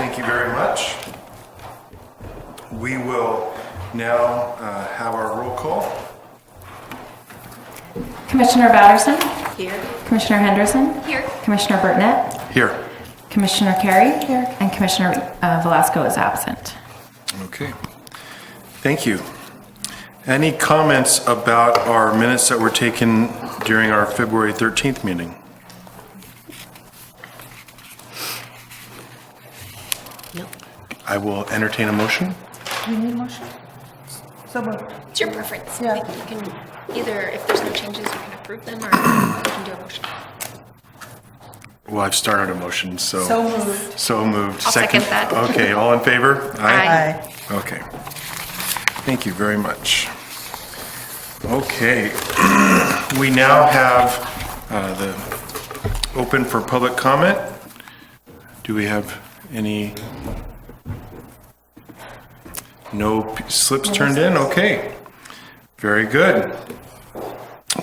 thank you very much. We will now have our roll call. Commissioner Batterson? Here. Commissioner Henderson? Here. Commissioner Burtnett? Here. Commissioner Carey? Here. And Commissioner Velasco is absent. Okay. Thank you. Any comments about our minutes that were taken during our February 13th meeting? No. I will entertain a motion. Do you need a motion? So moved. It's your preference. Yeah. You can either, if there's no changes, you can approve them, or you can do a motion. Well, I've started a motion, so. So moved. So moved. I'll second that. Okay, all in favor? Aye. Okay. Thank you very much. Okay. We now have the open for public comment. Do we have any? No slips turned in? Okay. Very good.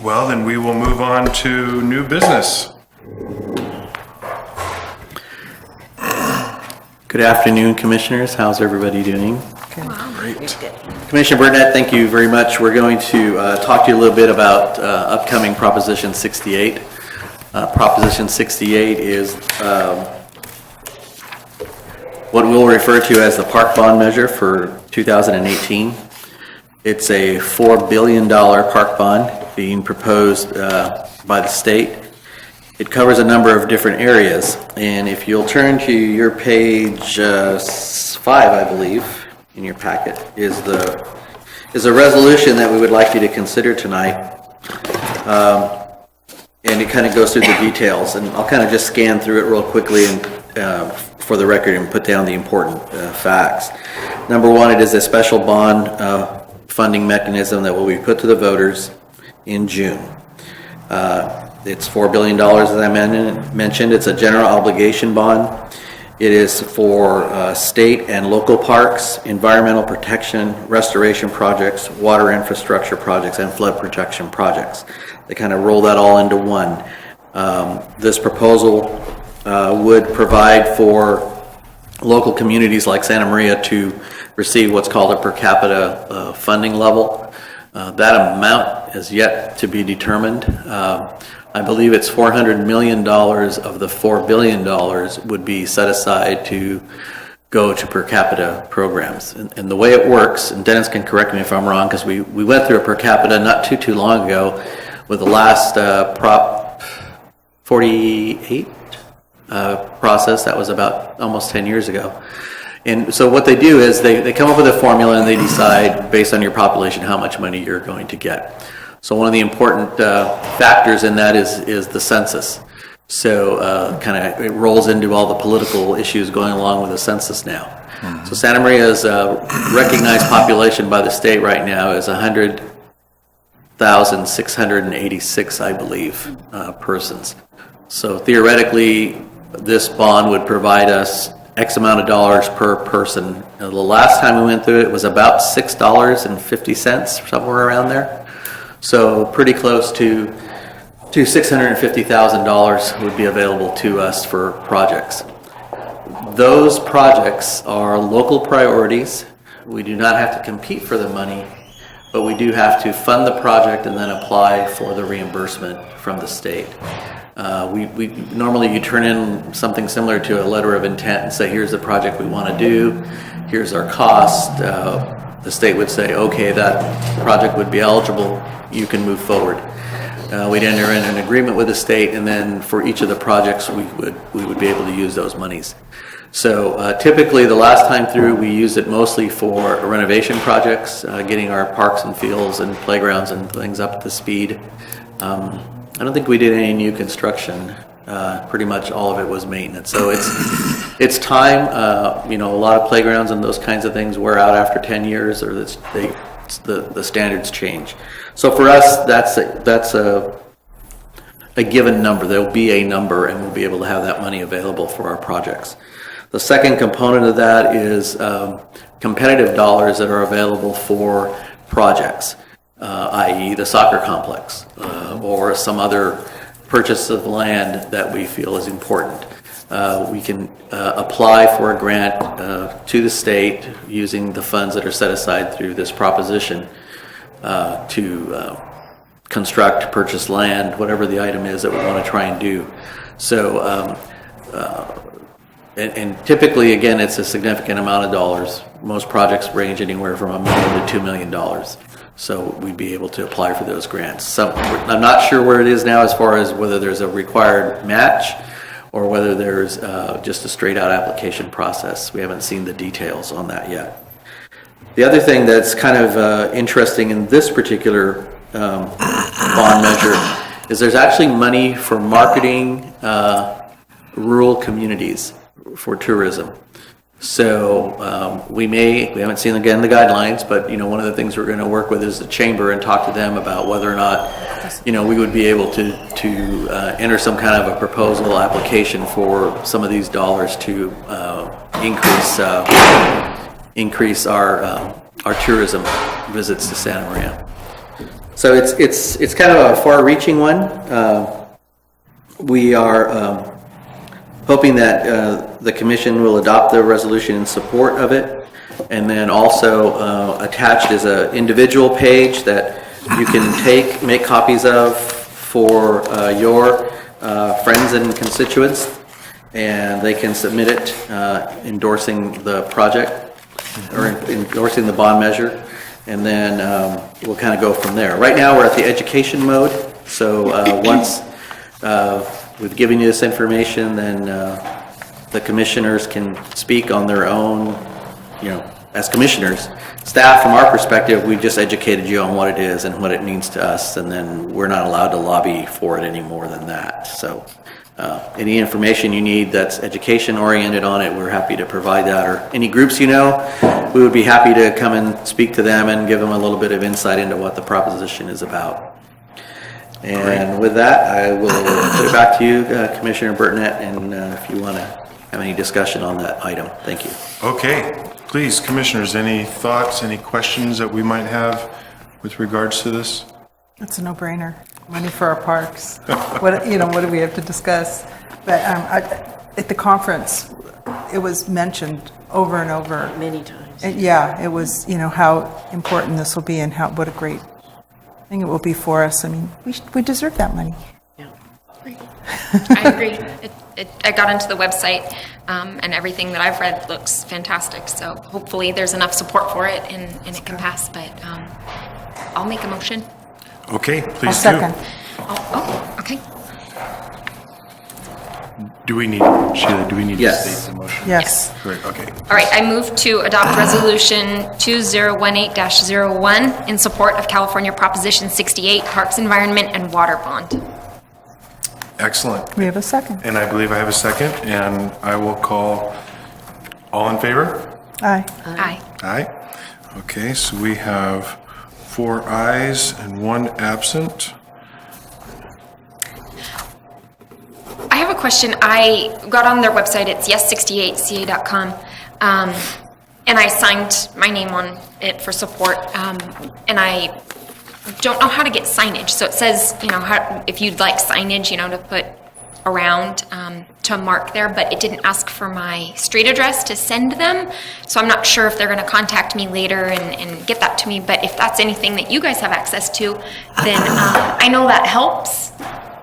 Well, then we will move on to new business. Good afternoon, Commissioners. How's everybody doing? Great. Commissioner Burnett, thank you very much. We're going to talk to you a little bit about upcoming Proposition 68. Proposition 68 is what we'll refer to as the Park Bond Measure for 2018. It's a $4 billion park bond being proposed by the state. It covers a number of different areas, and if you'll turn to your page 5, I believe, in your packet, is a resolution that we would like you to consider tonight. And it kind of goes through the details, and I'll kind of just scan through it real quickly and for the record and put down the important facts. Number one, it is a special bond funding mechanism that will be put to the voters in June. It's $4 billion, as I mentioned. It's a general obligation bond. It is for state and local parks, environmental protection, restoration projects, water infrastructure projects, and flood protection projects. They kind of roll that all into one. This proposal would provide for local communities like Santa Maria to receive what's called a per capita funding level. That amount is yet to be determined. I believe it's $400 million of the $4 billion would be set aside to go to per capita programs. And the way it works, and Dennis can correct me if I'm wrong, because we went through a per capita not too long ago with the last Prop 48 process. That was about almost 10 years ago. And so what they do is they come up with a formula and they decide based on your population how much money you're going to get. So one of the important factors in that is the census. So kind of it rolls into all the political issues going along with the census now. Mm-hmm. So Santa Maria's recognized population by the state right now is 100,686, I believe, persons. So theoretically, this bond would provide us X amount of dollars per person. The last time we went through it was about $6.50, somewhere around there. So pretty close to $650,000 would be available to us for projects. Those projects are local priorities. We do not have to compete for the money, but we do have to fund the project and then apply for the reimbursement from the state. We normally you turn in something similar to a letter of intent and say, here's the project we want to do, here's our cost. The state would say, okay, that project would be eligible, you can move forward. We'd enter in an agreement with the state, and then for each of the projects we would be able to use those monies. So typically the last time through we used it mostly for renovation projects, getting our parks and fields and playgrounds and things up to speed. I don't think we did any new construction. Pretty much all of it was maintenance. So it's time. A lot of playgrounds and those kinds of things wear out after 10 years, or the standards change. So for us, that's a given number. There'll be a number, and we'll be able to have that money available for our projects. The second component of that is competitive dollars that are available for projects, i.e. the soccer complex or some other purchase of land that we feel is important. we can apply for a grant to the state using the funds that are set aside through this proposition to construct, purchase land, whatever the item is that we want to try and do. So, and typically, again, it's a significant amount of dollars. Most projects range anywhere from $1 million to $2 million. So we'd be able to apply for those grants. So I'm not sure where it is now as far as whether there's a required match or whether there's just a straight out application process. We haven't seen the details on that yet. The other thing that's kind of interesting in this particular bond measure is there's actually money for marketing rural communities for tourism. So we haven't seen again the guidelines, but one of the things we're going to work with is the chamber and talk to them about whether or not we would be able to enter some kind of a proposal application for some of these dollars to increase our tourism visits to Santa Maria. So it's kind of a far-reaching one. We are hoping that the commission will adopt the resolution in support of it, and then also attached is an individual page that you can make copies of for your friends and constituents, and they can submit it endorsing the project or endorsing the bond measure, and then we'll kind of go from there. Right now we're at the education mode, so once we've given you this information, then the commissioners can speak on their own, as commissioners. Staff, from our perspective, we've just educated you on what it is and what it means to us, and then we're not allowed to lobby for it any more than that. So any information you need that's education oriented on it, we're happy to provide that, or any groups we would be happy to come and speak to them and give them a little bit of insight into what the proposition is about. And with that, I will put it back to you, Commissioner Burtonette, and if you want to have any discussion on that item. Thank you. Okay, please, commissioners, any thoughts, any questions that we might have with regards to this? It's a no-brainer. Money for our parks. What do we have to discuss? But at the conference, it was mentioned over and over. Many times. Yeah, it was, how important this will be and what a great thing it will be for us. I mean, we deserve that money. Yeah. I agree. I got into the website, and everything that I've read looks fantastic. So hopefully there's enough support for it and it can pass. But I'll make a motion. Okay, I'll please do. second. Oh, okay. Do we need, Sheila, do we need to Yes. state the motion? Yes. Great, okay. All right, I move to adopt Resolution 2018-01 in support of California Proposition 68, Parks, Environment, and Water Bond. Excellent. We have a second. And I believe I have a second, and I will call, all in favor? Aye. Aye. Aye. Okay, so we have 4 ayes and 1 absent. I have a question. I got on their website, it's yes68ca.com, and I signed my name on it for support, and I don't know how to get signage. So it says, if you'd like signage, to put around to mark there, but it didn't ask for my street address to send them. So I'm not sure if they're going to contact me later and get that to me, but if that's anything that you guys have access to, then I know that helps.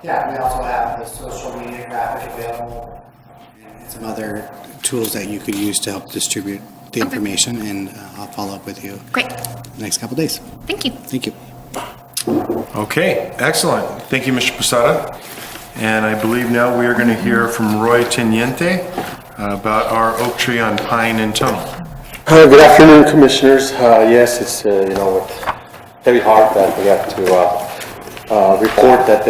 Yeah, we also have the social media graphic available and some other tools that you could use to help distribute the information, and I'll follow up with you Great. the next couple days. Thank you. Thank you. Okay, excellent. Thank you, Mr. Posada. And I believe now we are going to hear from Roy Teniente about our oak tree on Pine and Tunnel. Good afternoon, Commissioners. Yes, it's with heavy heart that we have to report that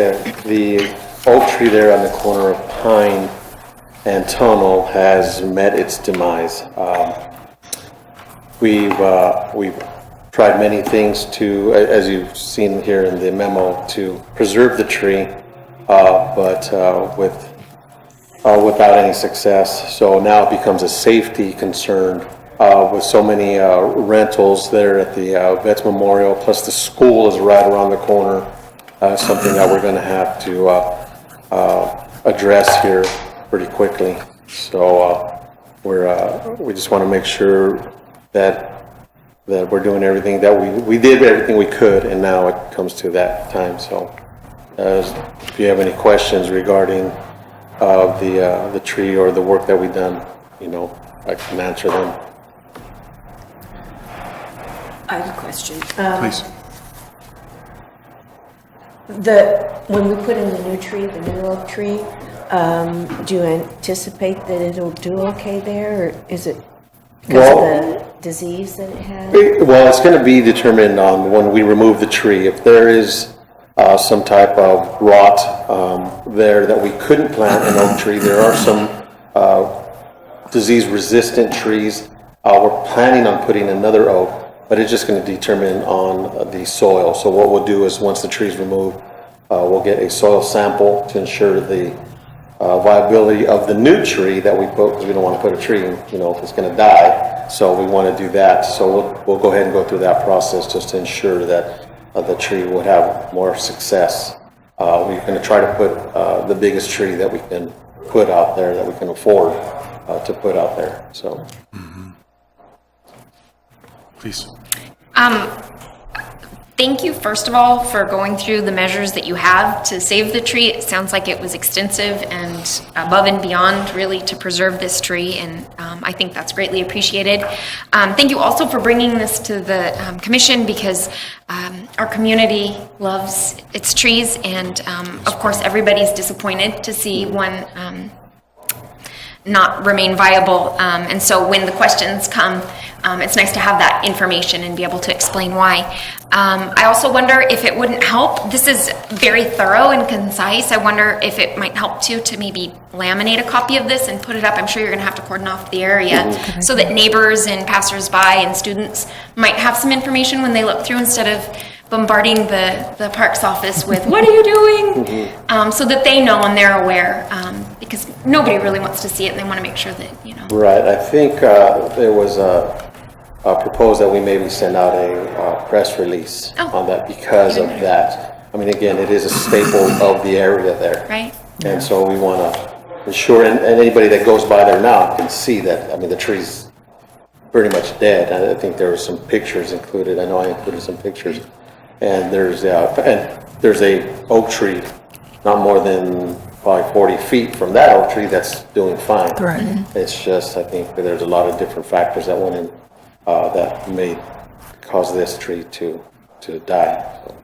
the oak tree there on the corner of Pine and Tunnel has met its demise. We've tried many things to, as you've seen here in the memo, to preserve the tree, but without any success. So now it becomes a safety concern with so many rentals there at the Vets Memorial, plus the school is right around the corner. Something that we're going to have to address here pretty quickly. So we just want to make sure that we're doing everything that we did everything we could, and now it comes to that time. So if you have any questions regarding the tree or the work that we've done, I can answer them. I have a question. Please. When we put in the new tree, the new oak tree, do you anticipate that it'll do okay there, or is it because of the disease that it has? Well, it's going to be determined on when we remove the tree. If there is some type of rot there that we couldn't plant an oak tree, there are some disease-resistant trees. We're planning on putting another oak, but it's just going to determine on the soil. So what we'll do is once the tree is removed, we'll get a soil sample to ensure the viability of the new tree that we put, because we don't want to put a tree in, if it's going to die. So we want to do that. So we'll go ahead and go through that process just to ensure that the tree would have more success. We're going to try to put the biggest tree that we can put out there, that we can afford to put out there. So. Please. Thank you, first of all, for going through the measures that you have to save the tree. It sounds like it was extensive and above and beyond, really, to preserve this tree, and I think that's greatly appreciated. Thank you also for bringing this to the commission, because our community loves its trees, and of course, everybody's disappointed to see one not remain viable. And so when the questions come, it's nice to have that information and be able to explain why. I also wonder if it wouldn't help, this is very thorough and concise, I wonder if it might help too to maybe laminate a copy of this and put it up. I'm sure you're gonna have to cordon off the area so that neighbors and passersby and students might have some information when they look through, instead of bombarding the parks office with, what are you doing? So that they know and they're aware, because nobody really wants to see it, and they want to make sure that, Right, I think there was proposed that we maybe send out a press release on that because of that. I mean, again, it is a staple of the area there. Right. And so we want to ensure, and anybody that goes by there now can see that, I mean, the tree's pretty much dead. I think there were some pictures included. I know I included some pictures. And there's a oak tree not more than probably 40 feet from that oak tree that's doing fine. Right. It's just, I think that there's a lot of different factors that went in that may cause this tree to die. So.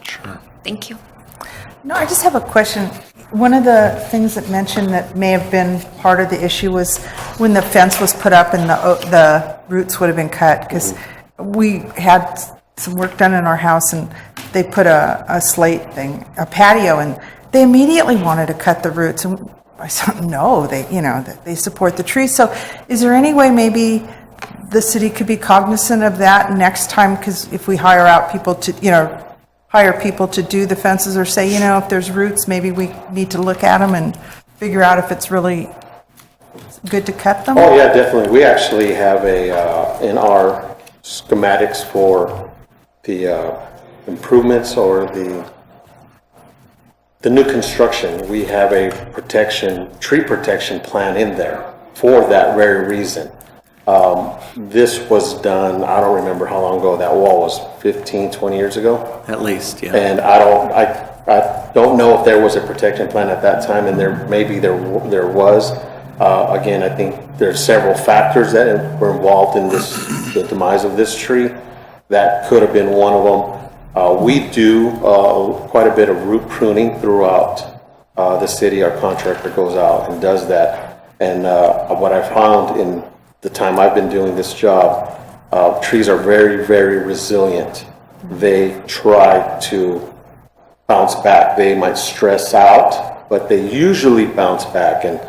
Sure. Thank you. No, I just have a question. One of the things that mentioned that may have been part of the issue was when the fence was put up and the roots would have been cut, because we had some work done in our house and they put a slate thing, a patio, and they immediately wanted to cut the roots. And I said, no, they support the trees. So is there any way maybe the city could be cognizant of that next time? Because if we hire people to do the fences, or say, if there's roots, maybe we need to look at them and figure out if it's really good to cut them? Oh, yeah, definitely. We actually have in our schematics for the improvements or the new construction, we have a tree protection plan in there for that very reason. This was done, I don't remember how long ago that wall was, 15, 20 years ago? At least, yeah. And I don't know if there was a protection plan at that time, and there was. Again, I think there's several factors that were involved in the demise of this tree. That could have been one of them. We do quite a bit of root pruning throughout the city. Our contractor goes out and does that. And what I found in the time I've been doing this job, trees are very, very resilient. They try to bounce back. They might stress out, but they usually bounce back. And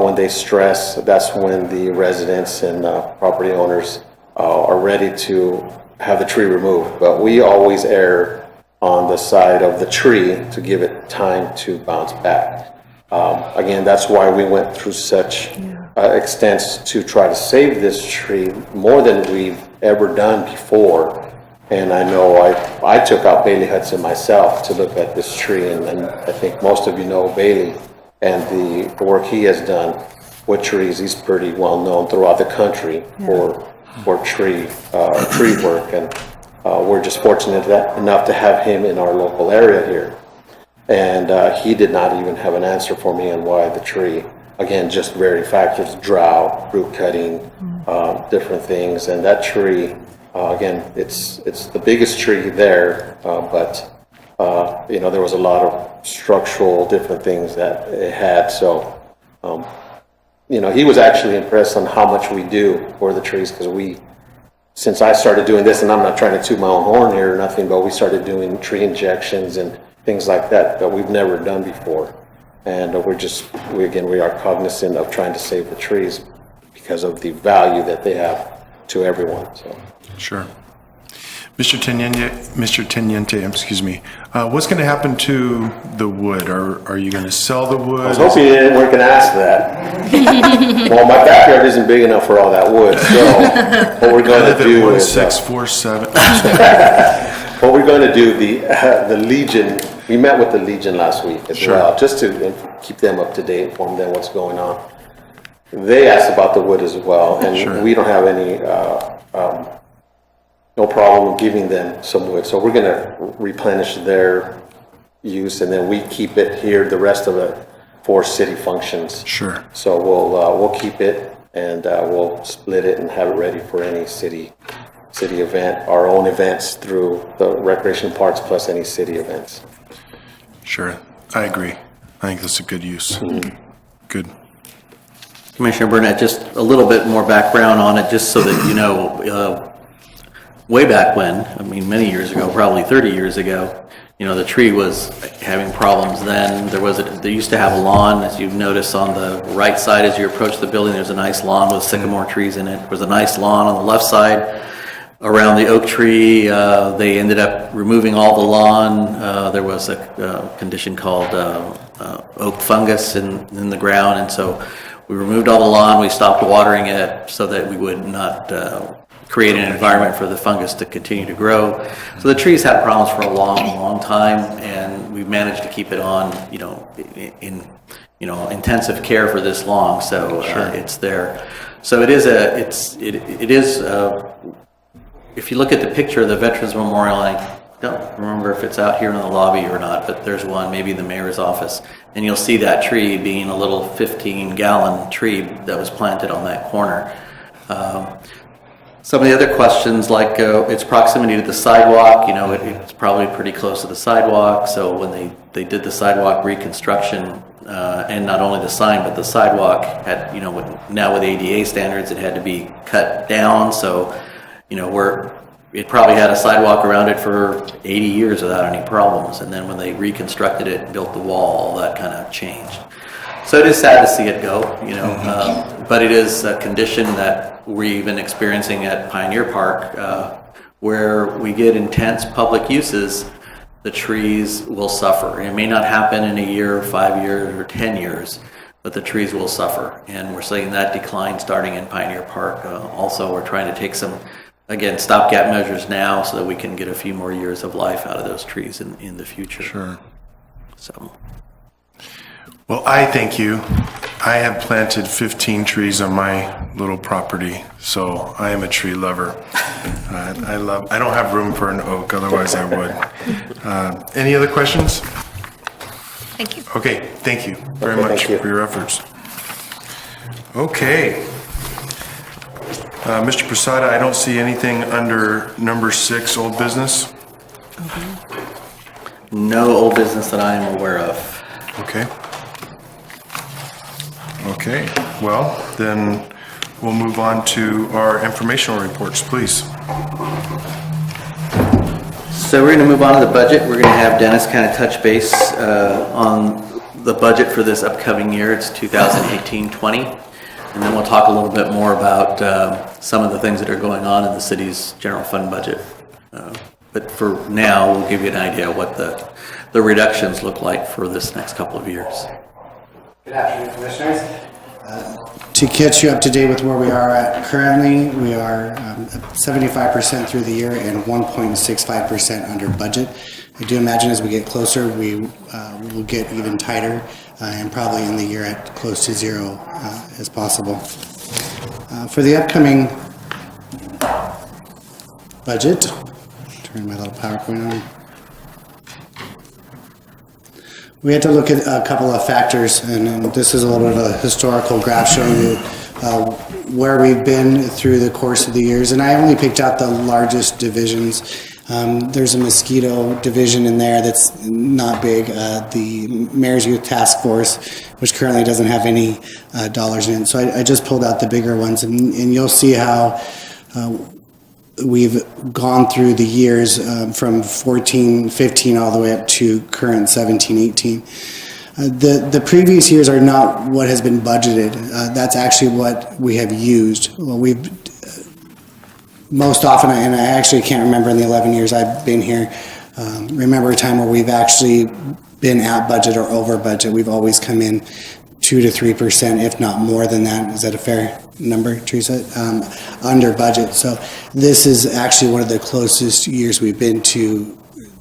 when they stress, that's when the residents and property owners are ready to have the tree removed. But we always err on the side of the tree to give it time to bounce back. Again, that's why we went through such extents to try to save this tree, more than we've ever done before. And I know I took out Bailey Hudson myself to look at this tree, and I think most of you know Bailey. and the work he has done with trees. He's pretty well known throughout the country for tree work, and we're just fortunate enough to have him in our local area here. And he did not even have an answer for me on why the tree. Again, just various factors: drought, root cutting, different things. And that tree, again, it's the biggest tree there, but there was a lot of structural different things that it had. So, he was actually impressed on how much we do for the trees, because since I started doing this, and I'm not trying to toot my own horn here or nothing, but we started doing tree injections and things like that we've never done before. And we are cognizant of trying to save the trees because of the value that they have to everyone. So. Sure. Mr. Teniente, excuse me, what's going to happen to the wood? Are you going to sell the wood? I was hoping you weren't going to ask that. Well, my backyard isn't big enough for all that wood, so what we're going to do is... 1647. What we're going to do, the Legion, we met with the Legion last week as well, just to keep them up to date, inform them what's going on. They asked about the wood as well, and we don't have any, no problem giving them some wood. So we're going to replenish their use, and then we keep it here, the rest of it, for city functions. Sure. So we'll keep it, and we'll split it and have it ready for any city event, our own events through the recreation parks, plus any city events. Sure. I agree. I think that's a good use. Good. Commissioner Burnett, just a little bit more background on it, just so that you know, way back when, many years ago, probably 30 years ago, the tree was having problems then. They used to have a lawn, as you've noticed on the right side as you approach the building, there's a nice lawn with sycamore trees in it. There was a nice lawn on the left side around the oak tree. They ended up removing all the lawn. There was a condition called oak fungus in the ground, and so we removed all the lawn. We stopped watering it so that we would not create an environment for the fungus to continue to grow. So the trees had problems for a long time, and we've managed to keep it on, in intensive care for this long. So it's there. So it is. If you look at the picture of the Veterans Memorial, I don't remember if it's out here in the lobby or not, but there's one, maybe in the mayor's office, and you'll see that tree being a little 15-gallon tree that was planted on that corner. Some of the other questions, like its proximity to the sidewalk, it's probably pretty close to the sidewalk, so when they did the sidewalk reconstruction, and not only the sign, but the sidewalk had, now with ADA standards, it had to be cut down, so it probably had a sidewalk around it for 80 years without any problems. And then when they reconstructed it and built the wall, that kind of changed. So it is sad to see it go, but it is a condition that we've been experiencing at Pioneer Park, where we get intense public uses, the trees will suffer. It may not happen in a year, 5 years, or 10 years, but the trees will suffer. And we're seeing that decline starting in Pioneer Park. Also, we're trying to take some, again, stopgap measures now so that we can get a few more years of life out of those trees in the future. Sure. So. Well, I thank you. I have planted 15 trees on my little property, so I am a tree lover. I don't have room for an oak, otherwise I would. Any other questions? Thank you. Okay, thank you very much for your efforts. Okay. Mr. Prasada, I don't see anything under number 6, old business. No old business that I am aware of. Okay. Okay, well, then we'll move on to our informational reports, please. So we're going to move on to the budget. We're going to have Dennis kind of touch base on the budget for this upcoming year. It's 2018-20. And then we'll talk a little bit more about some of the things that are going on in the city's general fund budget. But for now, we'll give you an idea of what the reductions look like for this next couple of years. Good afternoon, Commissioners. To catch you up to date with where we are at currently, we are 75% through the year and 1.65% under budget. I do imagine as we get closer, we will get even tighter and probably end the year at close to zero as possible. For the upcoming budget, turn my little PowerPoint on. We had to look at a couple of factors, and this is a little bit of a historical graph showing you where we've been through the course of the years. And I only picked out the largest divisions. There's a mosquito division in there that's not big. The Mayor's Youth Task Force, which currently doesn't have any dollars in it. So I just pulled out the bigger ones, and you'll see how we've gone through the years from 14, 15 all the way up to current 17, 18. The previous years are not what has been budgeted. That's actually what we have used. Well, we've most often, and I actually can't remember in the 11 years I've been here, remember a time where we've actually been at budget or over budget. We've always come in 2 to 3%, if not more than that. Is that a fair number, Teresa? Under budget. So this is actually one of the closest years we've been to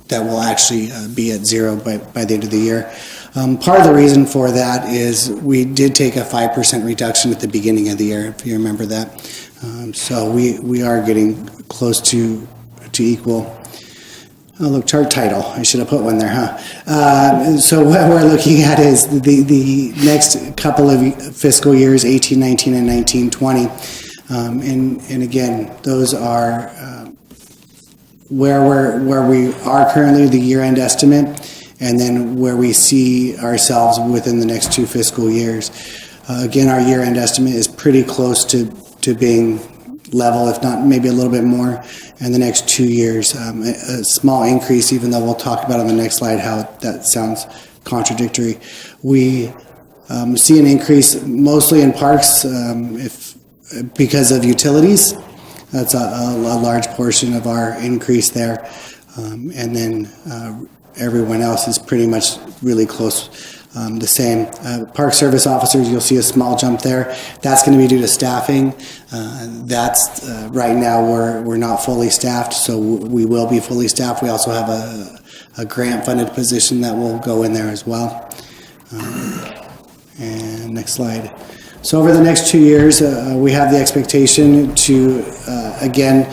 that will actually be at zero by the end of the year. Part of the reason for that is we did take a 5% reduction at the beginning of the year, if you remember that. So we are getting close to equal. Oh, look, chart title. I should have put one there, huh? So what we're looking at is the next couple of fiscal years, 18, 19, and 19, 20. And again, those are where we are currently, the year-end estimate, and then where we see ourselves within the next 2 fiscal years. Again, our year-end estimate is pretty close to being level, if not maybe a little bit more, in the next 2 years. A small increase, even though we'll talk about on the next slide how that sounds contradictory. We see an increase mostly in parks because of utilities. That's a large portion of our increase there. And then everyone else is pretty much really close. The same. Park service officers, you'll see a small jump there. That's going to be due to staffing. That's right now we're not fully staffed, so we will be fully staffed. We also have a grant-funded position that will go in there as well. And next slide. So over the next 2 years, we have the expectation to again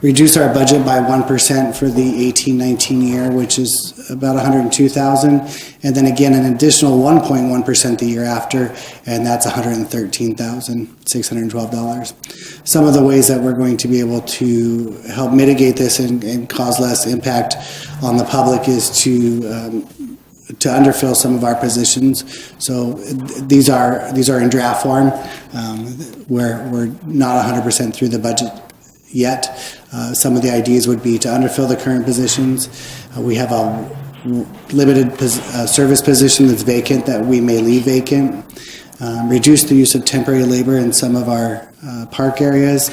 reduce our budget by 1% for the 18-19 year, which is about $102,000, and then again an additional 1.1% the year after, and that's $113,612. Some of the ways that we're going to be able to help mitigate this and cause less impact on the public is to underfill some of our positions. So these are in draft form. We're not 100% through the budget yet. Some of the ideas would be to underfill the current positions. We have a limited service position that's vacant that we may leave vacant. Reduce the use of temporary labor in some of our park areas.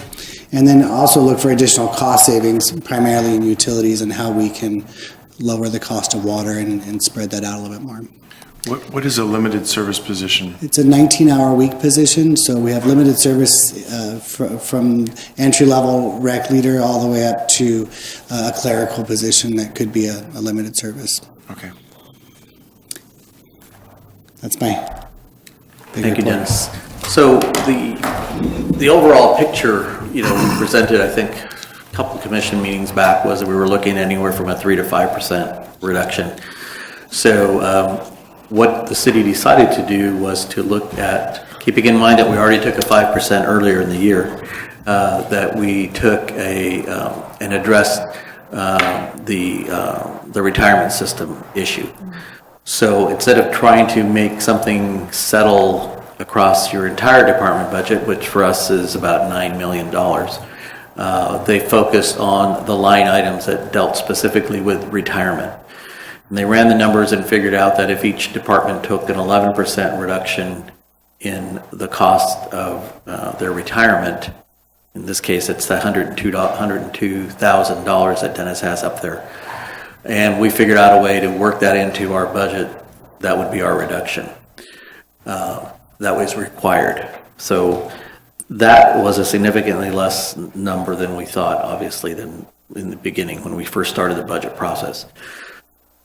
And then also look for additional cost savings, primarily in utilities, and how we can lower the cost of water and spread that out a little bit more. What is a limited service position? It's a 19-hour-a-week position, so we have limited service from entry-level rec leader all the way up to a clerical position that could be a limited service. Okay. That's my bigger Thank you, point. Dennis. So the overall picture, we presented, I think, a couple of commission meetings back, was that we were looking anywhere from a 3 to 5% reduction. So what the city decided to do was to look at, keeping in mind that we already took a 5% earlier in the year, that we took and addressed the retirement system issue. So instead of trying to make something settle across your entire department budget, which for us is about $9 million, they focused on the line items that dealt specifically with retirement. And they ran the numbers and figured out that if each department took an 11% reduction in the cost of their retirement, in this case it's the $102,000 that Dennis has up there, and we figured out a way to work that into our budget, that would be our reduction. That was required. So that was a significantly less number than we thought, obviously, than in the beginning when we first started the budget process.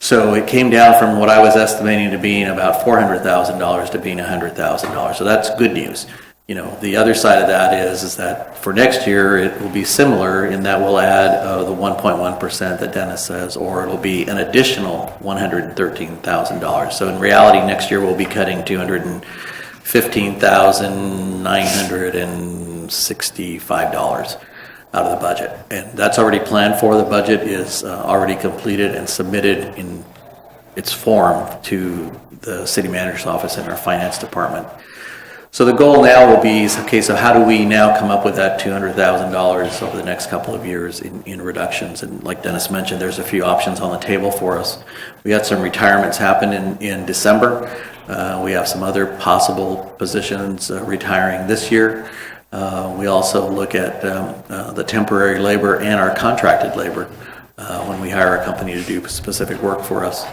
So it came down from what I was estimating to being about $400,000 to being $100,000. So that's good news. You know, the other side of that is that for next year, it will be similar in that we'll add the 1.1% that Dennis says, or it'll be an additional $113,000. So in reality, next year we'll be cutting $215,965 out of the budget. And that's already planned for. The budget is already completed and submitted in its form to the city manager's office and our finance department. So the goal now will be, okay, so how do we now come up with that $200,000 over the next couple of years in reductions? And like Dennis mentioned, there's a few options on the table for us. We had some retirements happen in December. We have some other possible positions retiring this year. We also look at the temporary labor and our contracted labor when we hire a company to do specific work for us.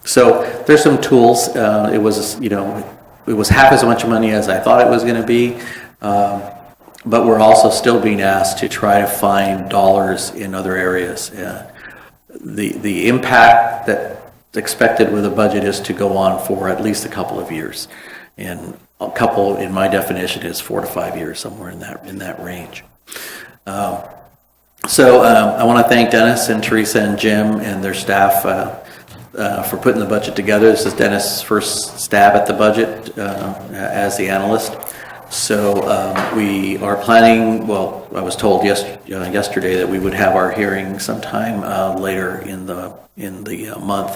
So there's some tools. It was, you know, it was half as much money as I thought it was going to be, but we're also still being asked to try to find dollars in other areas. The impact that's expected with a budget is to go on for at least a couple of years, and a couple, in my definition, is 4 to 5 years, somewhere in that range. So I want to thank Dennis and Teresa and Jim and their staff for putting the budget together. This is Dennis' first stab at the budget as the analyst. So we are planning, well, I was told yesterday that we would have our hearing sometime later in the month,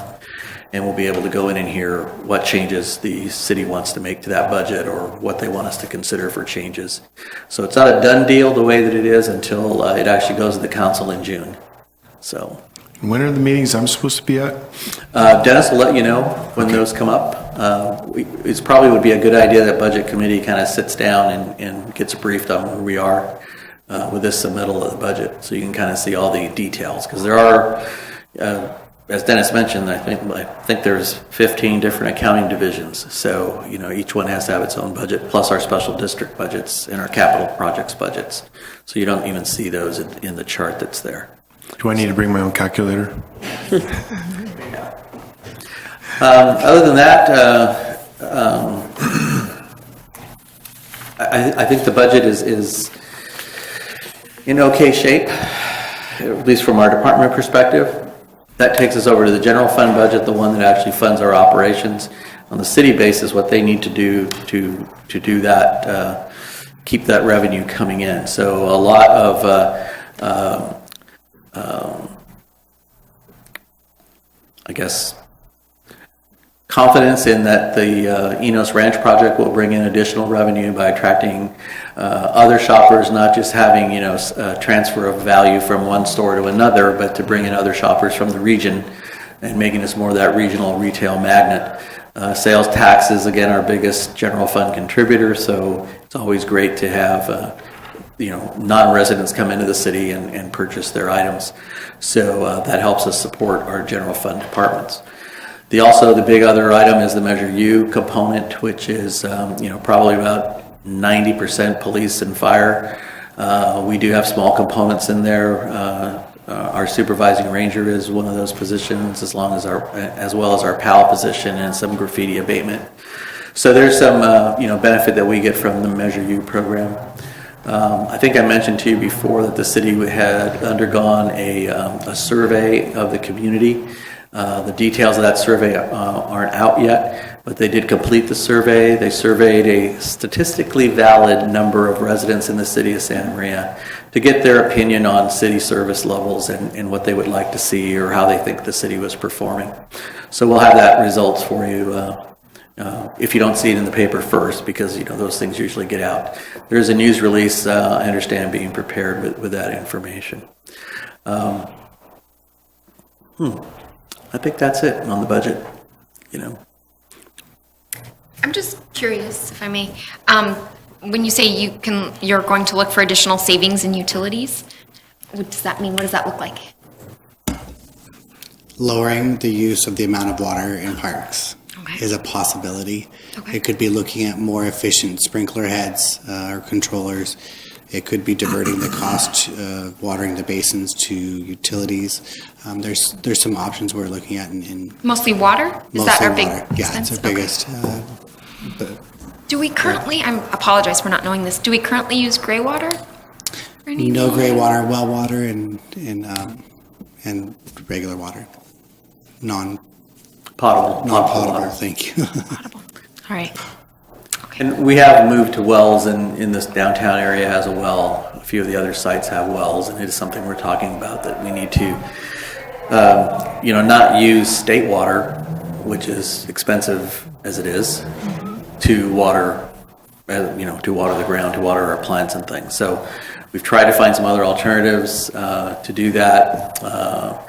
and we'll be able to go in and hear what changes the city wants to make to that budget or what they want us to consider for changes. So it's not a done deal the way that it is until it actually goes to the council in June. So. When are the meetings I'm supposed to be at? Dennis will let you know when those come up. It probably would be a good idea that Budget Committee kind of sits down and gets briefed on where we are with this submittal of the budget, so you can kind of see all the details. Because there are, as Dennis mentioned, I think there's 15 different accounting divisions. So, you know, each one has to have its own budget, plus our special district budgets and our capital projects budgets. So you don't even see those in the chart that's there. Do I need to bring my own calculator? Other than that, I think the budget is in okay shape, at least from our department perspective. That takes us over to the general fund budget, the one that actually funds our operations. On the city basis, what they need to do to do that, keep that revenue coming in. So a lot of I guess, confidence in that the Enos Ranch project will bring in additional revenue by attracting other shoppers, not just having, you know, transfer of value from one store to another, but to bring in other shoppers from the region and making us more of that regional retail magnet. Sales tax is, again, our biggest general fund contributor, so it's always great to have you know, non-residents come into the city and purchase their items. So that helps us support our general fund departments. The big other item is the Measure U component, which is, you know, probably about 90% police and fire. We do have small components in there. Our supervising ranger is one of those positions, as well as our PAL position and some graffiti abatement. So there's some, you know, benefit that we get from the Measure U program. I think I mentioned to you before that the city had undergone a survey of the community. The details of that survey aren't out yet, but they did complete the survey. They surveyed a statistically valid number of residents in the city of Santa Maria to get their opinion on city service levels and what they would like to see or how they think the city was performing. So we'll have that results for you if you don't see it in the paper first, because, you know, those things usually get out. There's a news release, I understand, being prepared with that information. I think that's it on the budget, you know. I'm just curious, if I may. When you say you're going to look for additional savings in utilities, what does that mean? What does that look like? Lowering the use of the amount of water in parks Okay. is a possibility. Okay. It could be looking at more efficient sprinkler heads or controllers. It could be diverting the cost of watering the basins to utilities. There's some options we're looking at in Mostly water? Is that mostly our big water. Yeah, it's expense? our Okay. biggest. But Do we currently, I apologize for not knowing this, do we currently use gray water? for any no of gray the- water, well water, and regular water, Potable. non-potable. water. Thank you. Potable. All right. And we have moved to wells, and in this downtown area has a well. A few of the other sites have wells, and it is something we're talking about, that we need to, not use state water, which is expensive as it is, to water, to water the ground, to water our plants and things. So we've tried to find some other alternatives to do that. To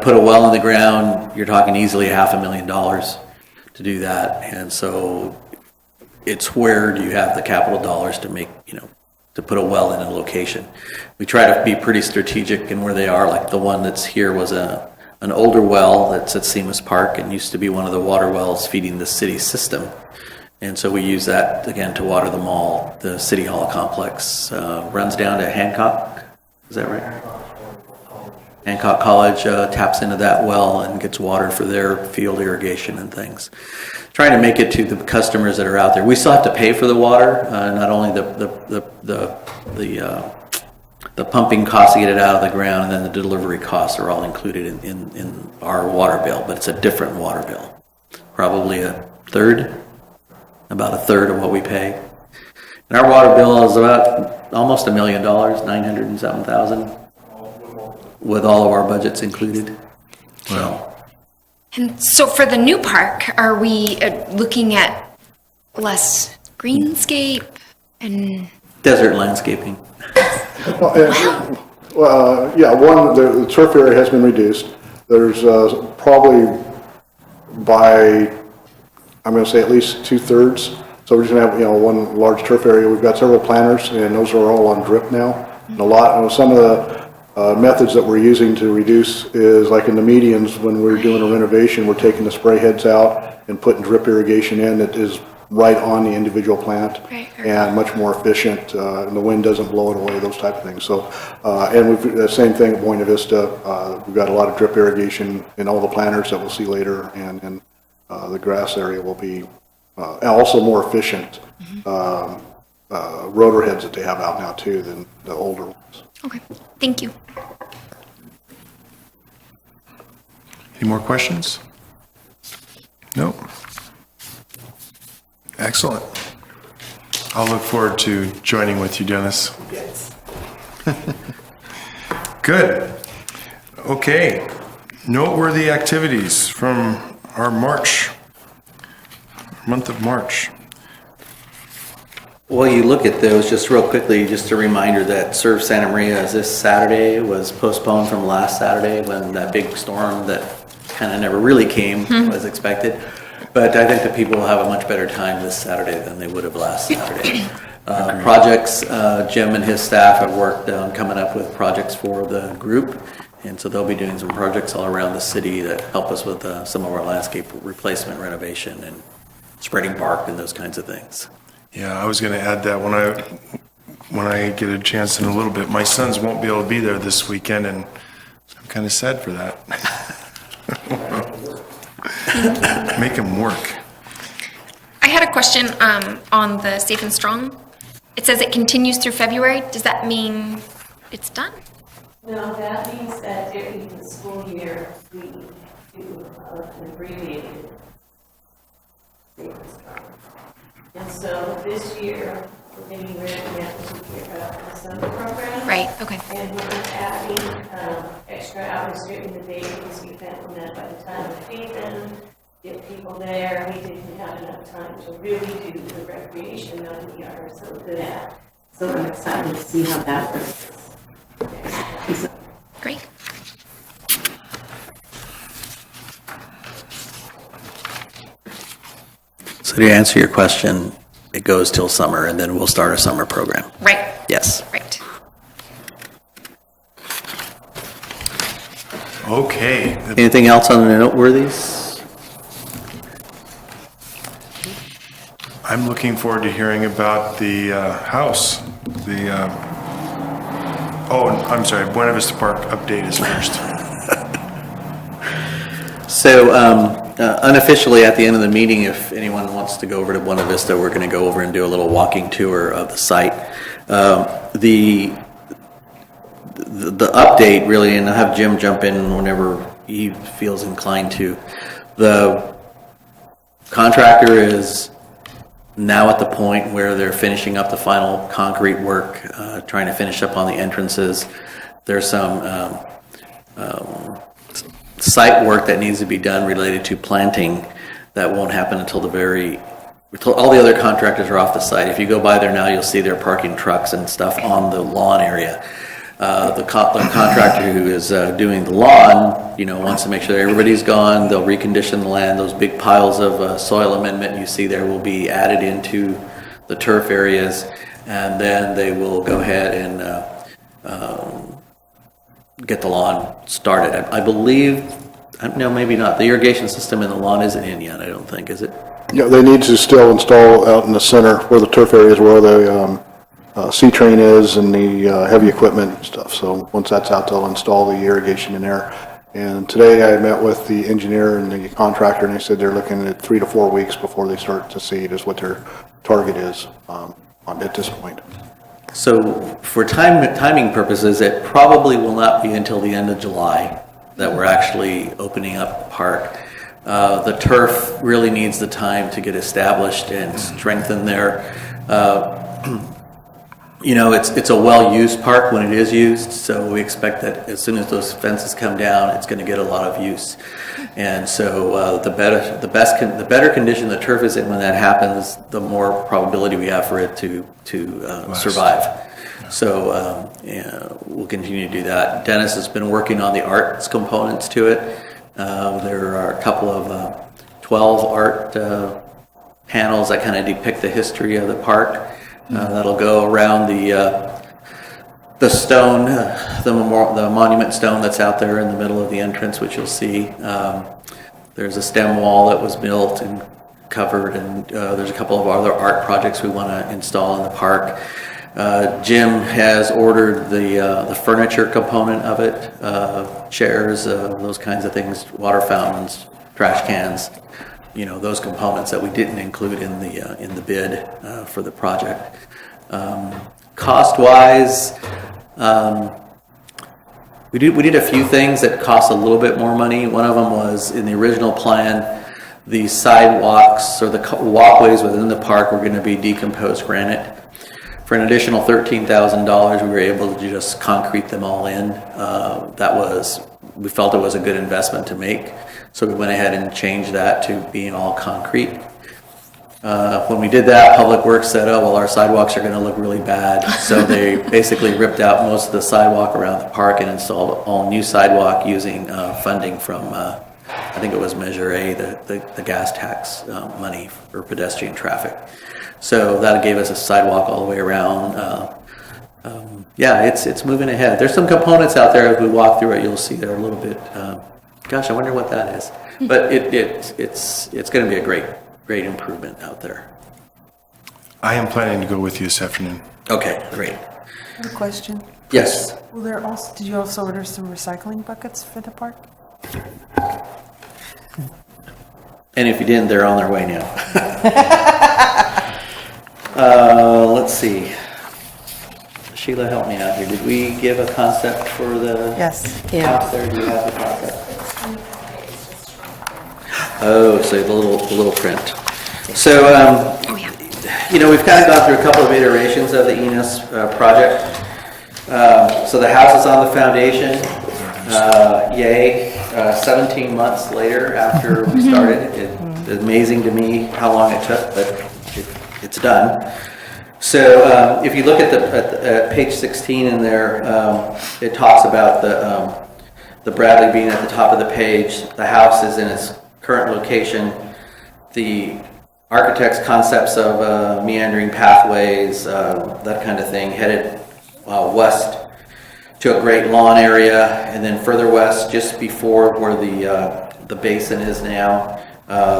put a well in the ground, you're talking easily $500,000 to do that, and so it's where do you have the capital dollars to make, to put a well in a location. We try to be pretty strategic in where they are, like the one that's here was an older well that's at Seamus Park and used to be one of the water wells feeding the city system. And so we use that, again, to water the mall. The City Hall complex runs down to Hancock, is that right? Hancock College taps into that well and gets water for their field irrigation and things. Trying to make it to the customers that are out there. We still have to pay for the water, not only the pumping costs to get it out of the ground, and then the delivery costs are all included in our water bill, but it's a different water bill. Probably about a third of what we pay. And our water bill is about almost $1 million, $907,000, with all of our budgets included. So. And so for the new park, are we looking at less greenscape and? Desert landscaping. The turf area has been reduced. There's probably I'm going to say at least 2/3. So we're just going to have, one large turf area. We've got several planters, and those are all on drip now. And some of the methods that we're using to reduce is like in the medians, when we're doing a renovation, we're taking the spray heads out and putting drip irrigation in that is right on the individual plant, Right. and much more efficient, and the wind doesn't blow it away, those type of things. So, and we've, the same thing at Buena Vista, we've got a lot of drip irrigation in all the planters that we'll see later, and the grass area will be, and also more efficient, rotor heads that they have out now too than the older ones. Okay, thank you. Any more questions? No? Excellent. I'll look forward to joining with you, Dennis. Yes. Good. Okay. Noteworthy activities from our month of March. Well, you look at those, just real quickly, just a reminder that Serve Santa Maria is this Saturday, was postponed from last Saturday when that big storm that kind of never really came was expected. But I think that people will have a much better time this Saturday than they would have last Saturday. Projects, Jim and his staff have worked on coming up with projects for the group. And so they'll be doing some projects all around the city that help us with some of our landscape replacement, renovation, and spreading bark and those kinds of things. Yeah, I was going to add that when I get a chance in a little bit. My sons won't be able to be there this weekend, and I'm kind of sad for that. Make them work. I had a question on the Safe and Strong. It says it continues through February. Does that mean it's done? No, that means that during the school year, we do an abbreviated Safe and Strong. And so this year, we're getting ready to figure out the summer program. Right, okay. And we're adding extra hours during the day because we found that by the time we feed them, get people there, we didn't have enough time to really do the recreation that we are so good at. So I'm excited to see how that works. Great. So to answer your question, it goes till summer, and then we'll start a summer program. Right. Yes. Right. Okay. Anything else on the noteworthies? I'm looking forward to hearing about the house, the Oh, I'm sorry, Buena Vista Park update is first. So unofficially, at the end of the meeting, if anyone wants to go over to Buena Vista, we're going to go over and do a little walking tour of the site. The update really, and I'll have Jim jump in whenever he feels inclined to. The contractor is now at the point where they're finishing up the final concrete work, trying to finish up on the entrances. There's some site work that needs to be done related to planting that won't happen until all the other contractors are off the site. If you go by there now, you'll see they're parking trucks and stuff on the lawn area. The contractor who is doing the lawn, wants to make sure everybody's gone. They'll recondition the land. Those big piles of soil amendment you see there will be added into the turf areas, and then they will go ahead and get the lawn started. I believe, no, maybe not. The irrigation system in the lawn isn't in yet, I don't think, is it? Yeah, they need to still install out in the center where the turf area is, where the C-train is and the heavy equipment and stuff. So once that's out, they'll install the irrigation in there. And today I met with the engineer and the contractor, and they said they're looking at 3 to 4 weeks before they start to see just what their target is at this point. So for timing purposes, it probably will not be until the end of July that we're actually opening up the park. The turf really needs the time to get established and strengthened there. It's a well-used park when it is used, so we expect that as soon as those fences come down, it's going to get a lot of use. And so the better condition the turf is in when that happens, the more probability we have for it to survive. So we'll continue to do that. Dennis has been working on the arts components to it. There are a couple of 12 art panels that kind of depict the history of the park. That'll go around the stone, the monument stone that's out there in the middle of the entrance, which you'll see. There's a stem wall that was built and covered, and there's a couple of other art projects we want to install in the park. Jim has ordered the furniture component of it, chairs, those kinds of things, water fountains, trash cans. Those components that we didn't include in the bid for the project. Cost-wise, we did a few things that cost a little bit more money. One of them was in the original plan, the sidewalks or the walkways within the park were going to be decomposed granite. For an additional $13,000, we were able to just concrete them all in. We felt it was a good investment to make. So we went ahead and changed that to being all concrete. When we did that, Public Works said, our sidewalks are going to look really bad. So they basically ripped out most of the sidewalk around the park and installed all new sidewalk using funding from, I think it was Measure A, the gas tax money for pedestrian traffic. So that gave us a sidewalk all the way around. It's moving ahead. There's some components out there as we walk through it. You'll see they're a little bit. Gosh, I wonder what that is. But it's going to be a great improvement out there. I am planning to go with you this afternoon. Okay, great. I have a question. Yes. Did you also order some recycling buckets for the park? And if you didn't, they're on their way now. Let's see. Sheila, help me out here. Did we give a concept for the Yes. house there? Do you have the concept? Oh, so the little print. So, we've kind of gone through a couple of iterations of the Enos project. So the house is on the foundation. 17 months later after we started. It's amazing to me how long it took, but it's done. So if you look at page 16 in there, it talks about the Bradley being at the top of the page. The house is in its current location. The architect's concepts of meandering pathways, that kind of thing, headed west to a great lawn area, and then further west, just before where the basin is now,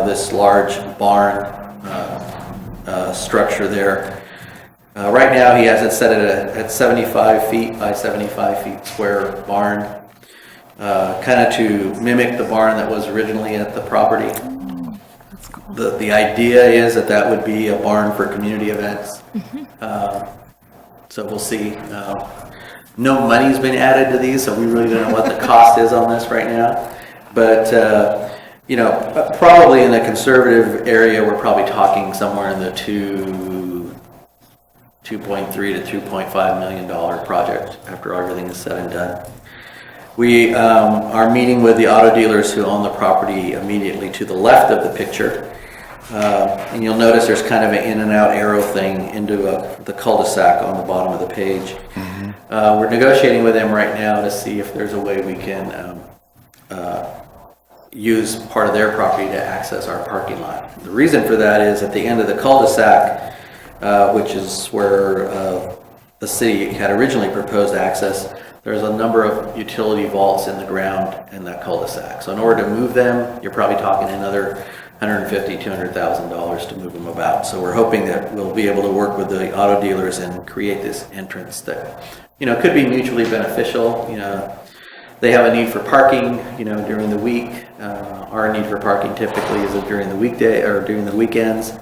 this large barn structure there. Right now, he has it set at 75 feet by 75 feet square barn, kind of to mimic the barn that was originally at the property. The idea is that would be a barn for community events. So we'll see. No money's been added to these, so we really don't know what the cost is on this right now. But, you know, probably in the conservative area, we're probably talking somewhere in the $2.3 to $2.5 million project after everything is said and done. We are meeting with the auto dealers who own the property immediately to the left of the picture. And you'll notice there's kind of an in and out arrow thing into the cul-de-sac on the bottom of the page. We're negotiating with them right now to see if there's a way we can use part of their property to access our parking lot. The reason for that is at the end of the cul-de-sac, which is where the city had originally proposed access, there's a number of utility vaults in the ground in that cul-de-sac. So in order to move them, you're probably talking another $150,000, $200,000 to move them about. So we're hoping that we'll be able to work with the auto dealers and create this entrance that, you know, could be mutually beneficial. You know, they have a need for parking, you know, during the week. Our need for parking typically is during the weekday or during the weekends.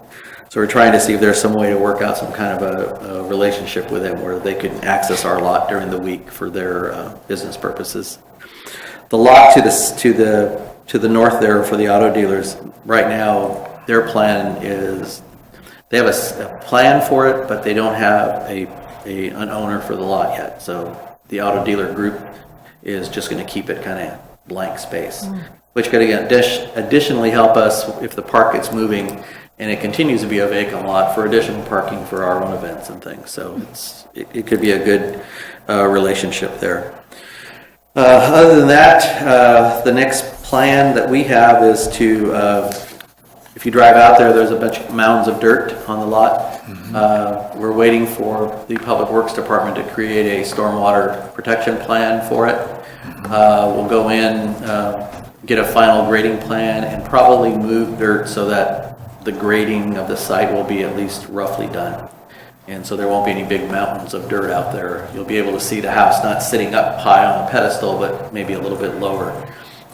So we're trying to see if there's some way to work out some kind of a relationship with them where they could access our lot during the week for their business purposes. The lot to the north there for the auto dealers, right now, their plan is, they have a plan for it, but they don't have an owner for the lot yet. So the auto dealer group is just going to keep it kind of blank space, which could again additionally help us if the park gets moving and it continues to be a vacant lot for additional parking for our own events and things. So it could be a good relationship there. Other than that, the next plan that we have is to, if you drive out there, there's a bunch of mounds of dirt on the lot. We're waiting for the Public Works Department to create a stormwater protection plan for it. We'll go in, get a final grading plan, and probably move dirt so that the grading of the site will be at least roughly done. And so there won't be any big mountains of dirt out there. You'll be able to see the house not sitting up high on a pedestal, but maybe a little bit lower.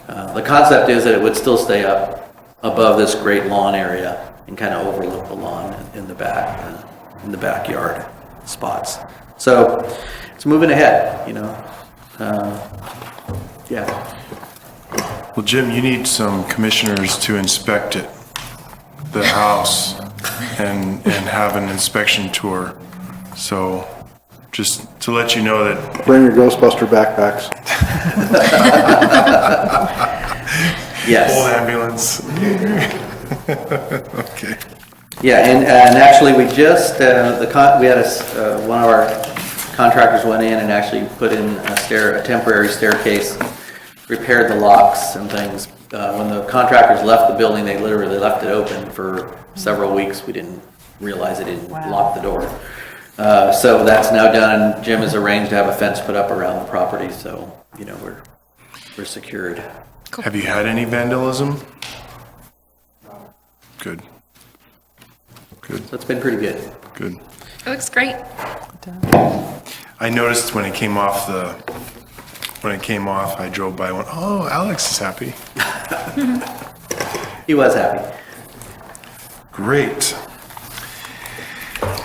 The concept is that it would still stay up above this great lawn area and kind of overlook the lawn in the backyard spots. So it's moving ahead, you know. Yeah. Well, Jim, you need some commissioners to inspect it, the house, and have an inspection tour. So just to let you know that. Bring your Ghostbuster backpacks. Yes. Full ambulance. Okay. Yeah, and actually we just, we had one of our contractors went in and actually put in a temporary staircase, repaired the locks and things. When the contractors left the building, they literally left it open for several weeks. We didn't realize they didn't lock the door. So that's now done. Jim has arranged to have a fence put up around the property, so, you know, we're secured. Have you had any vandalism? Good. Good. So it's been pretty good. Good. It looks great. I noticed when it came off, I drove by and went, oh, Alex is happy. He was happy. Great.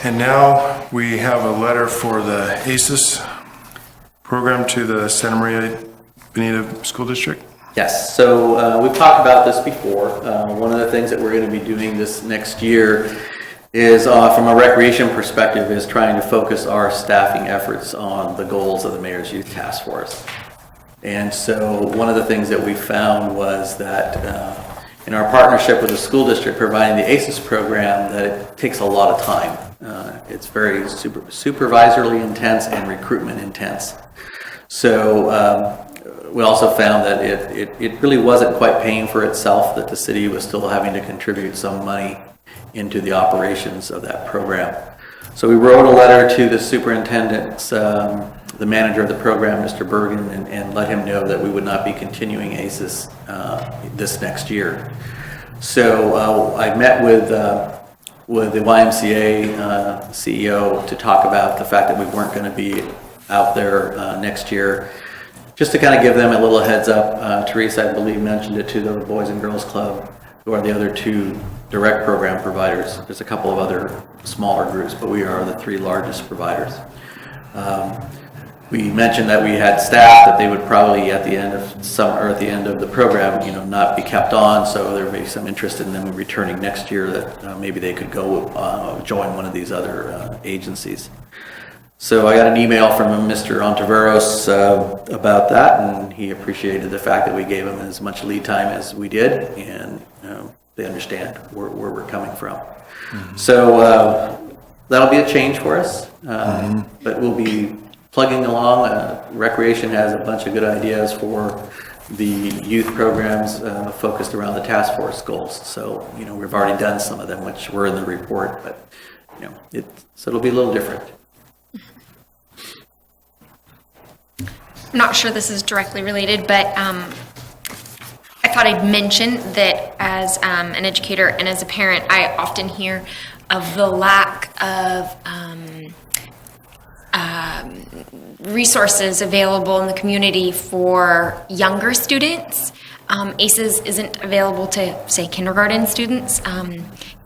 And now we have a letter for the ACES program to the Santa Maria Bonita School District. Yes, so we've talked about this before. One of the things that we're going to be doing this next year is, from a recreation perspective, is trying to focus our staffing efforts on the goals of the Mayor's Youth Task Force. And so one of the things that we found was that in our partnership with the school district providing the ACES program, that it takes a lot of time. It's very supervisorily intense and recruitment intense. So we also found that it really wasn't quite paying for itself, that the city was still having to contribute some money into the operations of that program. So we wrote a letter to the superintendent, the manager of the program, Mr. Bergen, and let him know that we would not be continuing ACES this next year. So I met with with the YMCA CEO to talk about the fact that we weren't going to be out there next year. Just to kind of give them a little heads up, Teresa, I believe, mentioned it to the Boys and Girls Club, who are the other two direct program providers. There's a couple of other smaller groups, but we are the three largest providers. We mentioned that we had staff that they would probably at the end of summer or at the end of the program, not be kept on. So there may be some interest in them returning next year that maybe they could go join one of these other agencies. So I got an email from Mr. Ontiveros about that, and he appreciated the fact that we gave him as much lead time as we did, and they understand where we're coming from. Mm-hmm. So that'll be a change for us, but we'll be plugging along. Recreation has a bunch of good ideas for the youth programs focused around the task force goals. So, we've already done some of them, which were in the report, but, so it'll be a little different. I'm not sure this is directly related, but I thought I'd mention that as an educator and as a parent, I often hear of the lack of resources available in the community for younger students. ACES isn't available to, say, kindergarten students,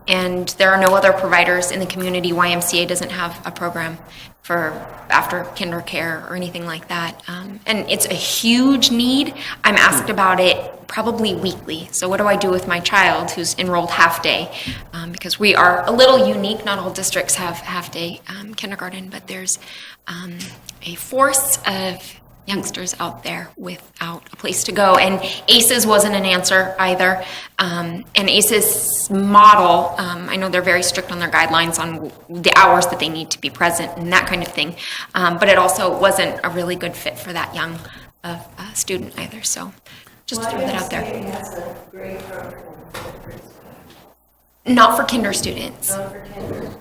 and there are no other providers in the community. YMCA doesn't have a program for after kinder care or anything like that. And it's a huge need. I'm asked about it probably weekly. So what do I do with my child who's enrolled half day? Because we are a little unique. Not all districts have half day kindergarten, but there's a force of youngsters out there without a place to go. And ACES wasn't an answer either. And ACES model, I know they're very strict on their guidelines on the hours that they need to be present and that kind of thing. But it also wasn't a really good fit for that young student either. So just throw that out there. Has a great program for preschool. Not for kinder students. Not for kinder.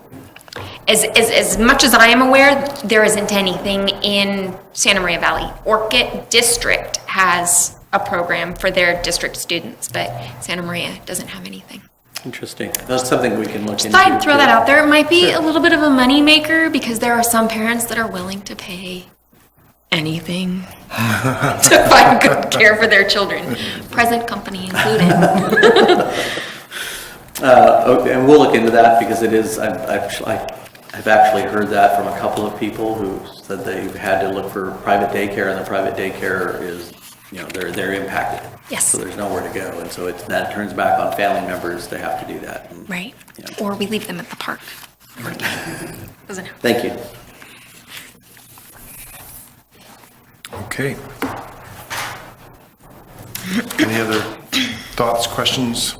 As much as I am aware, there isn't anything in Santa Maria Valley. Orchid District has a program for their district students, but Santa Maria doesn't have anything. Interesting. That's something we can look into. So I'd throw that out there. It might be a little bit of a moneymaker because there are some parents that are willing to pay anything to find good care for their children, present company included. Okay, and we'll look into that because it is, I've actually heard that from a couple of people who said they've had to look for private daycare, and the private daycare is, they're impacted. Yes. So there's nowhere to go, and so that turns back on family members to have to do that. And, Right. Or we leave them at the park. Doesn't happen. Thank you. Okay. Any other thoughts, questions?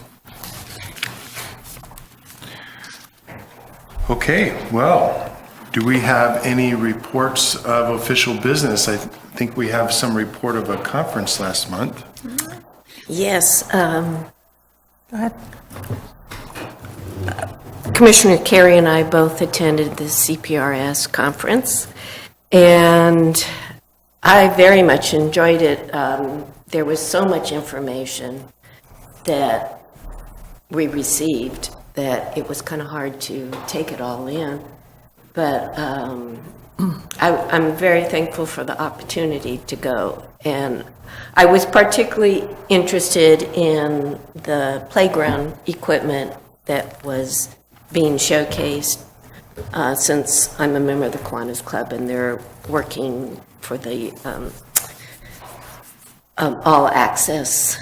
Okay, well, do we have any reports of official business? I think we have some report of a conference last month. Yes, Go ahead. Commissioner Carey and I both attended the CPRS conference, and I very much enjoyed it. There was so much information that we received that it was kind of hard to take it all in. But I'm very thankful for the opportunity to go. And I was particularly interested in the playground equipment that was being showcased since I'm a member of the Kiwanis Club, and they're working for the all-access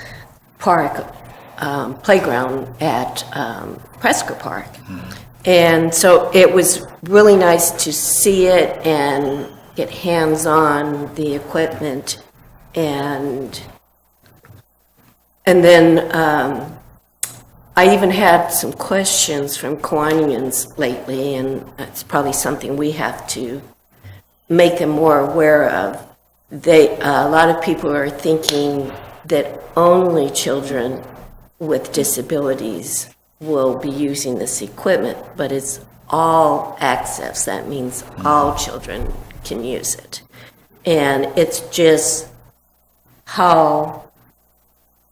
park playground at Prescott Park. And so it was really nice to see it and get hands-on the equipment, and then I even had some questions from Kiwanians lately, and it's probably something we have to make them more aware of. A lot of people are thinking that only children with disabilities will be using this equipment, but it's all access. That means all children can use it. And it's just how,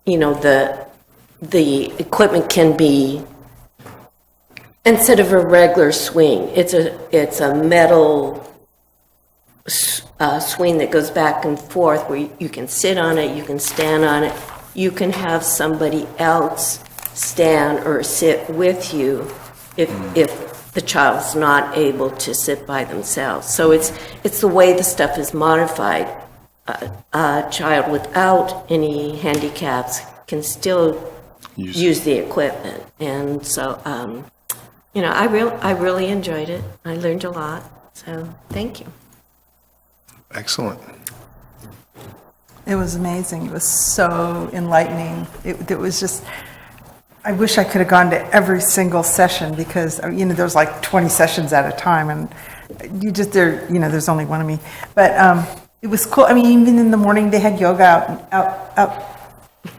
the equipment can be instead of a regular swing, it's a metal swing that goes back and forth where you can sit on it, you can stand on it, you can have somebody else stand or sit with you if the child's not able to sit by themselves. So it's the way the stuff is modified. A child without any handicaps can still use the equipment. And so, I really enjoyed it. I learned a lot. So thank you. Excellent. It was amazing. It was so enlightening. It was just, I wish I could have gone to every single session because, there's like 20 sessions at a time and there's only one of me. But it was cool. I mean, even in the morning they had yoga out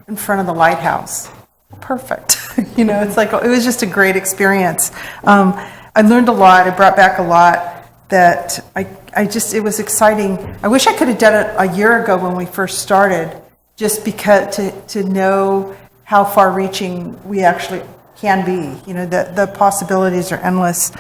in front of the lighthouse. Perfect. It's like, it was just a great experience. I learned a lot. I brought back a lot that it was exciting. I wish I could have done it a year ago when we first started, just because to know how far-reaching we actually can be. The possibilities are endless.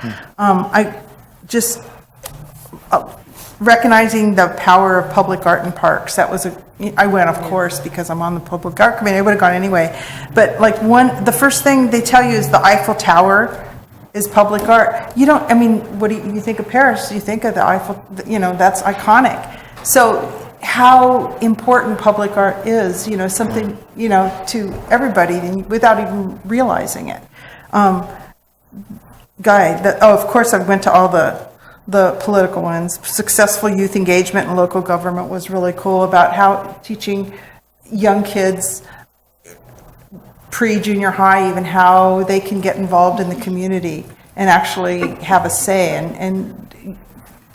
Recognizing the power of public art in parks. I went, of course, because I'm on the public art committee. I would have gone anyway. But the first thing they tell you is the Eiffel Tower is public art. What do you think of Paris? You think of the Eiffel, that's iconic. So how important public art is, something, to everybody without even realizing it. Of course, I went to all the political ones. Successful youth engagement in local government was really cool, about how teaching young kids pre-junior high, even how they can get involved in the community and actually have a say. And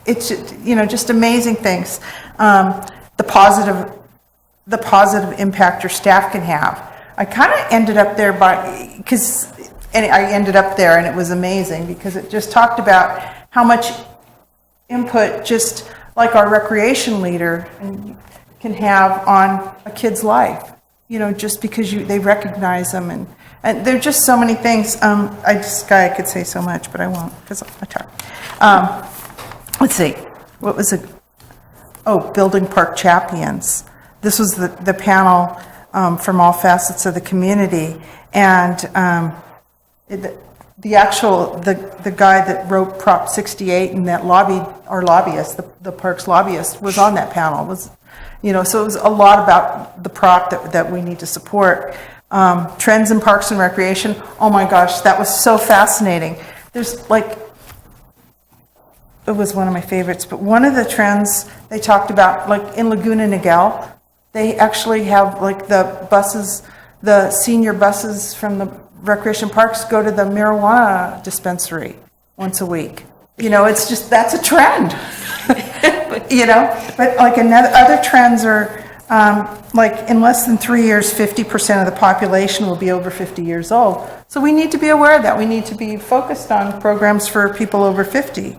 it's, just amazing things. The positive impact your staff can have. I kind of ended up there I ended up there and it was amazing because it just talked about how much input just like our recreation leader can have on a kid's life. Just because they recognize them, and there are just so many things. I could say so much, but I won't because I talk. Let's see, what was it? Oh, Building Park Champions. This was the panel from all facets of the community, and the guy that wrote Prop 68 and that lobbied our lobbyist, the parks lobbyist, was on that panel. So it was a lot about the prop that we need to support. Trends in parks and recreation. Oh my gosh, that was so fascinating. There's it was one of my favorites, but one of the trends they talked about, like in Laguna Niguel, they actually have the buses, the senior buses from the recreation parks go to the marijuana dispensary once a week. It's just, that's a trend. But other trends are in less than 3 years, 50% of the population will be over 50 years old. So we need to be aware of that. We need to be focused on programs for people over 50.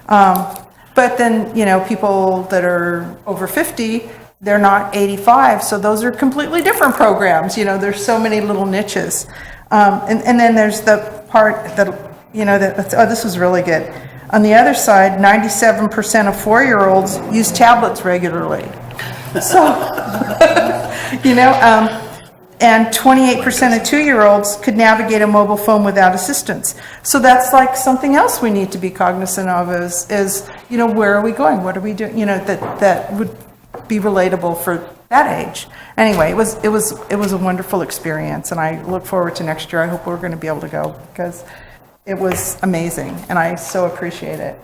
But then, people that are over 50, they're not 85. So those are completely different programs. There's so many little niches. And then there's the part that, this was really good. On the other side, 97% of 4-year-olds use tablets regularly. So, and 28% of 2-year-olds could navigate a mobile phone without assistance. So that's something else we need to be cognizant of is where are we going? What are we doing? That would be relatable for that age. Anyway, it was a wonderful experience, and I look forward to next year. I hope we're going to be able to go because it was amazing, and I so appreciate it.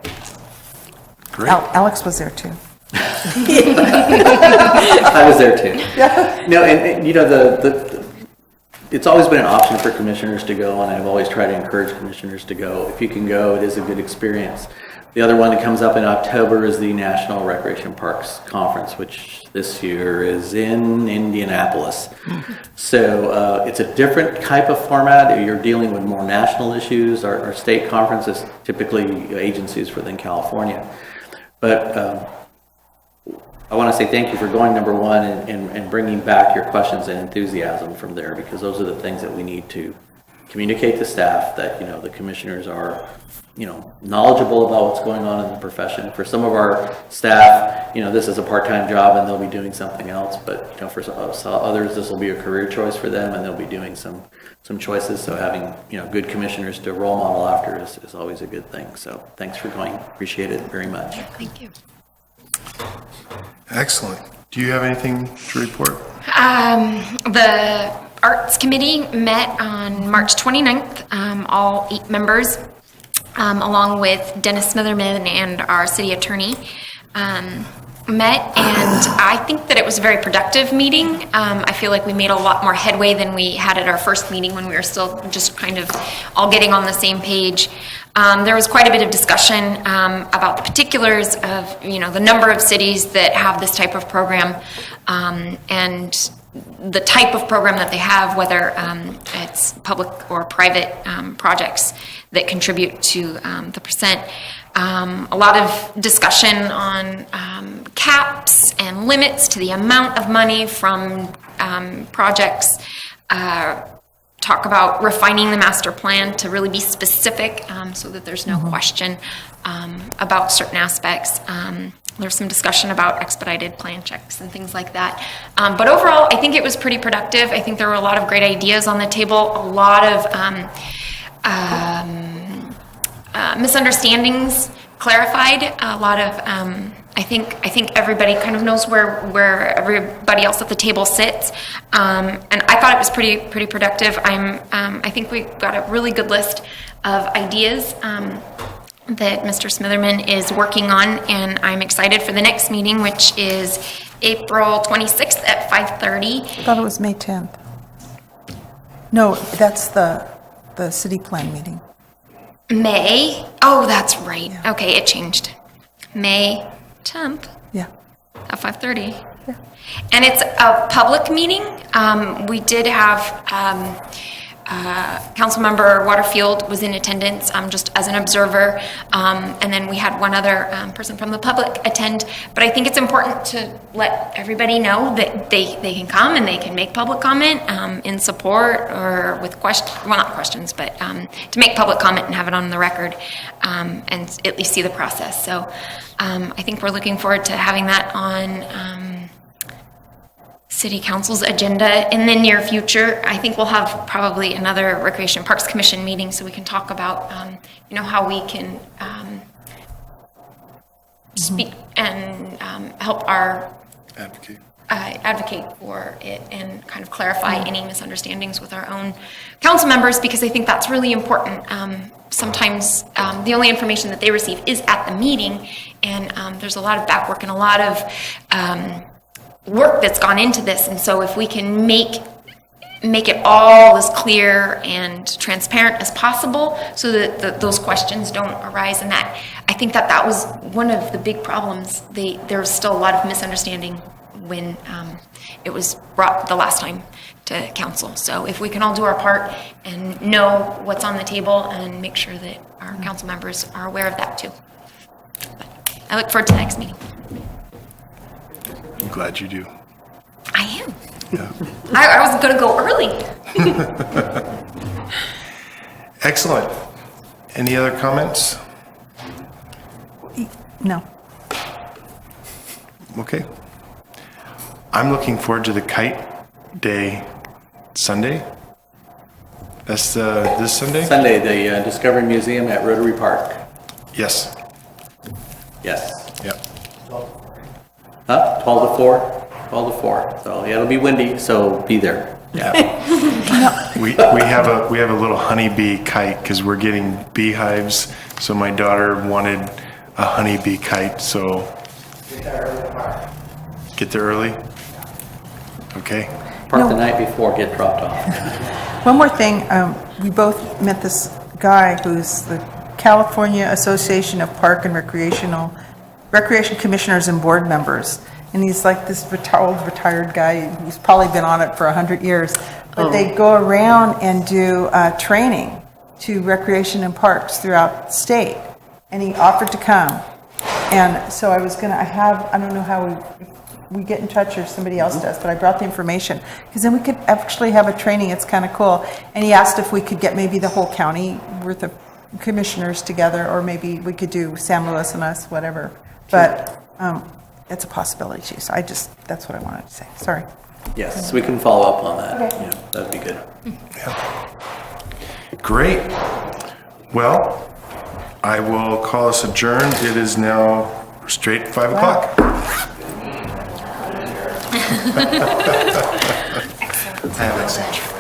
Great. Alex was there too. I was there too. No, and it's always been an option for commissioners to go, and I've always tried to encourage commissioners to go. If you can go, it is a good experience. The other one that comes up in October is the National Recreation Parks Conference, which this year is in Indianapolis. So it's a different type of format. You're dealing with more national issues. Our state conference is typically agencies within California. But I want to say thank you for going, number one, and bringing back your questions and enthusiasm from there, because those are the things that we need to communicate to staff that, the commissioners are, knowledgeable about what's going on in the profession. For some of our staff, this is a part-time job and they'll be doing something else, but, for some others, this will be a career choice for them and they'll be doing some choices. So having, good commissioners to role model after is always a good thing. So thanks for going. Appreciate it very much. Thank you. Excellent. Do you have anything to report? The Arts Committee met on March 29th, all 8 members, along with Dennis Smitherman and our city attorney, met, and I think that it was a very productive meeting. I feel like we made a lot more headway than we had at our first meeting when we were still just kind of all getting on the same page. There was quite a bit of discussion about the particulars of, the number of cities that have this type of program, and the type of program that they have, whether it's public or private projects that contribute to the percent. A lot of discussion on caps and limits to the amount of money from projects. Talk about refining the master plan to really be specific, so that there's no question about certain aspects. There's some discussion about expedited plan checks and things like that. But overall, I think it was pretty productive. I think there were a lot of great ideas on the table, a lot of misunderstandings clarified, a lot of, I think everybody kind of knows where everybody else at the table sits, and I thought it was pretty productive. I think we got a really good list of ideas that Mr. Smitherman is working on, and I'm excited for the next meeting, which is April 26th at 5:30. I thought it was May 10th. No, that's the city plan meeting. May? Oh, that's right. Yeah. Okay, it changed. May 10th. Yeah. At 5:30. Yeah. And it's a public meeting. We did have Councilmember Waterfield was in attendance just as an observer, and then we had one other person from the public attend. But I think it's important to let everybody know that they can come and they can make public comment in support or with questions, well, not questions, but to make public comment and have it on the record, and at least see the process. So I think we're looking forward to having that on City Council's agenda in the near future. I think we'll have probably another Recreation Parks Commission meeting so we can talk about, how we can speak and help our advocate for it and kind of clarify any misunderstandings with our own council members, because I think that's really important. Sometimes the only information that they receive is at the meeting, and there's a lot of back work and a lot of work that's gone into this, and so if we can make it all as clear and transparent as possible so that those questions don't arise, and that I think that was one of the big problems. There was still a lot of misunderstanding when it was brought the last time to council. So if we can all do our part and know what's on the table and make sure that our council members are aware of that too. But I look forward to the next meeting. I'm glad you do. I am. Yeah. I was going to go early. Excellent. Any other comments? No. Okay. I'm looking forward to the Kite Day Sunday. That's this Sunday? Sunday, the Discovery Museum at Rotary Park. Yes. Yes. Yep. Huh? 12 to 4? 12 to 4. So yeah, it'll be windy, so be there. Yeah. we have a little honeybee kite because we're getting beehives. So my daughter wanted a honeybee kite. So get there early. Okay. Park the night before, get dropped off. One more thing, we both met this guy who's the California Association of Park and Recreation Commissioners and Board Members. And he's like this old retired guy who's probably been on it for 100 years. But they go around and do training to recreation and parks throughout the state. And he offered to come. And so I don't know how we get in touch or somebody else does, but I brought the information. Because then we could actually have a training, it's kind of cool. And he asked if we could get maybe the whole county worth of commissioners together, or maybe we could do San Luis and us, whatever. But it's a possibility too, so that's what I wanted to say, sorry. Yes, we can follow up on that. Okay. Yeah, that'd be good. Great. Well, I will call us adjourned. It is now straight 5 o'clock. I have excellent.